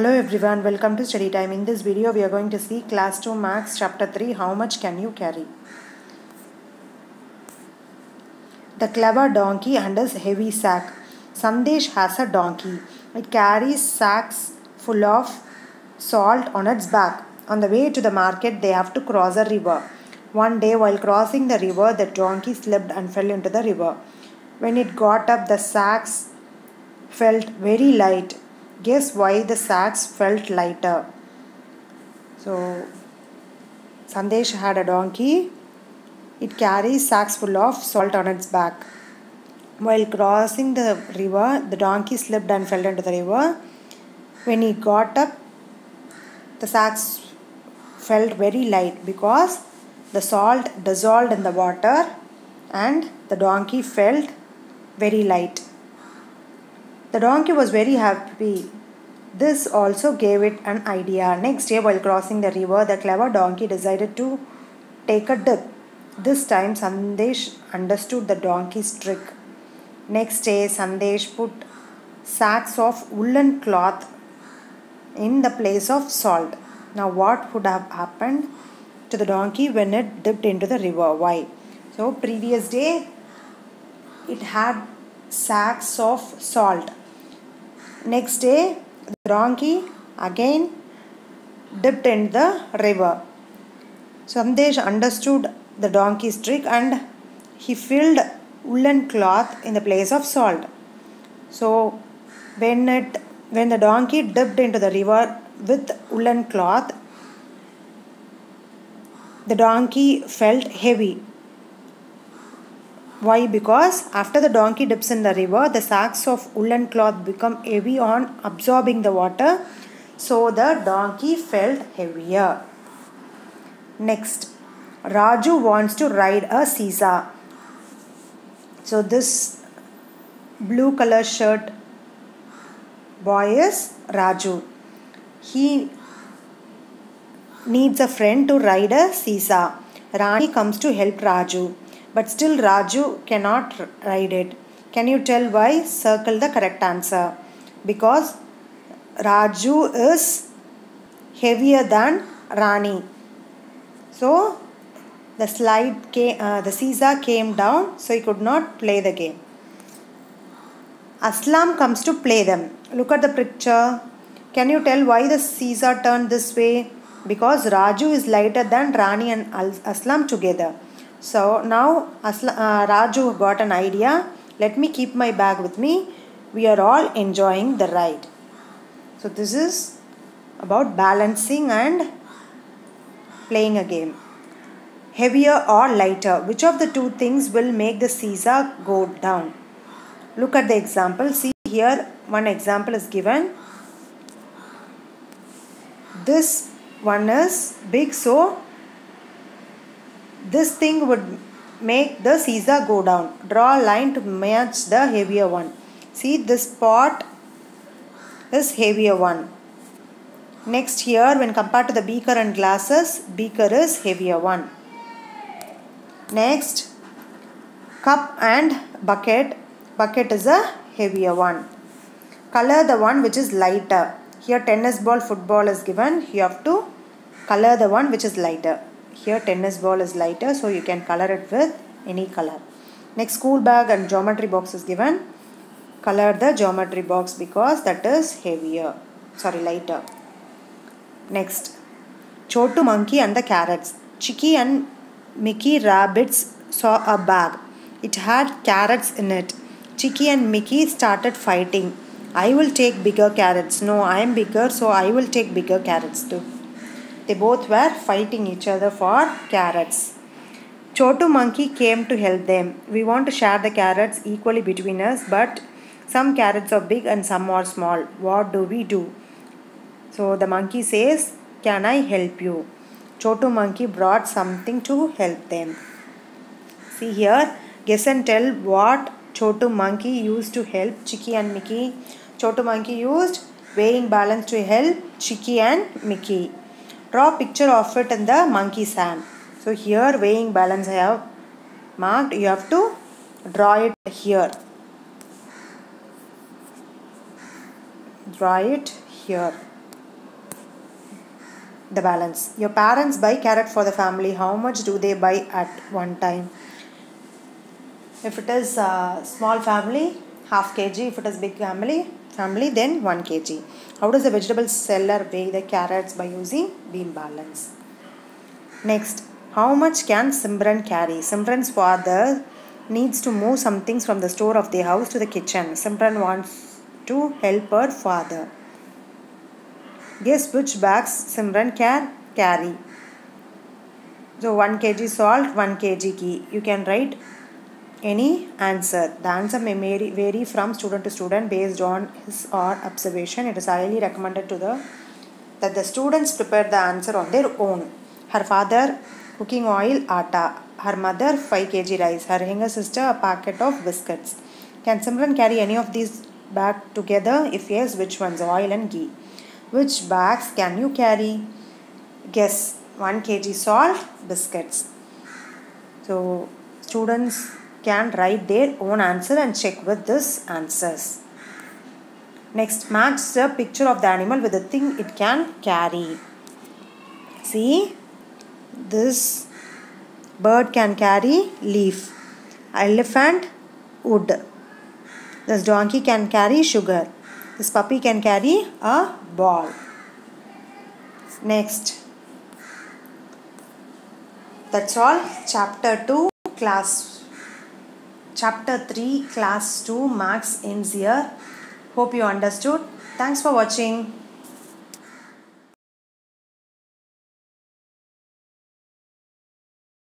Hello everyone, welcome to Study Time. In this video, we are going to see Class 2 Maths Chapter 3, How Much Can You Carry? The clever donkey and his heavy sack. Sandesh has a donkey. It carries sacks full of salt on its back. On the way to the market, they have to cross a river. One day, while crossing the river, the donkey slipped and fell into the river. When it got up, the sacks felt very light. Guess why the sacks felt lighter? So, Sandesh had a donkey. It carries sacks full of salt on its back. While crossing the river, the donkey slipped and fell into the river. When he got up, the sacks felt very light because the salt dissolved in the water and the donkey felt very light. The donkey was very happy. This also gave it an idea. Next day, while crossing the river, the clever donkey decided to take a dip. This time, Sandesh understood the donkey's trick. Next day, Sandesh put sacks of woolen cloth in the place of salt. Now, what would have happened to the donkey when it dipped into the river? Why? So, previous day, it had sacks of salt. Next day, the donkey again dipped in the river. Sandesh understood the donkey's trick and he filled woolen cloth in the place of salt. So, when the donkey dipped into the river with woolen cloth, the donkey felt heavy. Why? Because after the donkey dips in the river, the sacks of woolen cloth become heavy on absorbing the water. So the donkey felt heavier. Next, Raju wants to ride a seesaw. So this blue color shirt boy is Raju. He needs a friend to ride a seesaw. Rani comes to help Raju. But still Raju cannot ride it. Can you tell why? Circle the correct answer. Because Raju is heavier than Rani. So the seesaw came down, so he could not play the game. Aslam comes to play them. Look at the picture. Can you tell why the seesaw turned this way? Because Raju is lighter than Rani and Aslam together. So now Raju got an idea. Let me keep my bag with me. We are all enjoying the ride. So this is about balancing and playing a game. Heavier or lighter? Which of the two things will make the seesaw go down? Look at the example. See here, one example is given. This one is big, so this thing would make the seesaw go down. Draw a line to match the heavier one. See, this pot is heavier one. Next here, when compared to the beaker and glasses, beaker is heavier one. Next, cup and bucket. Bucket is a heavier one. Color the one which is lighter. Here tennis ball, football is given. You have to color the one which is lighter. Here tennis ball is lighter, so you can color it with any color. Next, school bag and geometry box is given. Color the geometry box because that is lighter. Next, Chotu monkey and the carrots. Chicky and Mickey rabbits saw a bag. It had carrots in it. Chicky and Mickey started fighting. I will take bigger carrots. No, I am bigger, so I will take bigger carrots too. They both were fighting each other for carrots. Chotu monkey came to help them. We want to share the carrots equally between us, but some carrots are big and some are small. What do we do? So the monkey says, can I help you? Chotu monkey brought something to help them. See here, guess and tell what Chotu monkey used to help Chicky and Mickey. Chotu monkey used weighing balance to help Chicky and Mickey. Draw a picture of it in the monkey's hand. So here weighing balance I have marked. You have to draw it here. Draw it here. the balance. Your parents buy carrot for the family. How much do they buy at one time? If it is a small family, half kg. If it is big family, then 1 kg. How does the vegetable seller weigh the carrots? By using beam balance. Next, how much can Simran carry? Simran's father needs to move some things from the store of their house to the kitchen. Simran wants to help her father. Guess which bags Simran can carry. So 1 kg salt, 1 kg ghee. You can write any answer. The answer may vary from student to student based on his or observation. It is highly recommended that the students prepare the answer on their own. Her father cooking oil, atta. Her mother 5 kg rice. Her younger sister a packet of biscuits. Can Simran carry any of these bags together? If yes, which ones? Oil and ghee. Which bags can you carry? Guess. 1 kg salt, biscuits. So students can write their own answer and check with these answers. Next, match the picture of the animal with the thing it can carry. See, this bird can carry leaf, elephant wood, this donkey can carry sugar, this puppy can carry a ball. Next, that's all. Chapter 3 class 2 maths ends here. Hope you understood. Thanks for watching.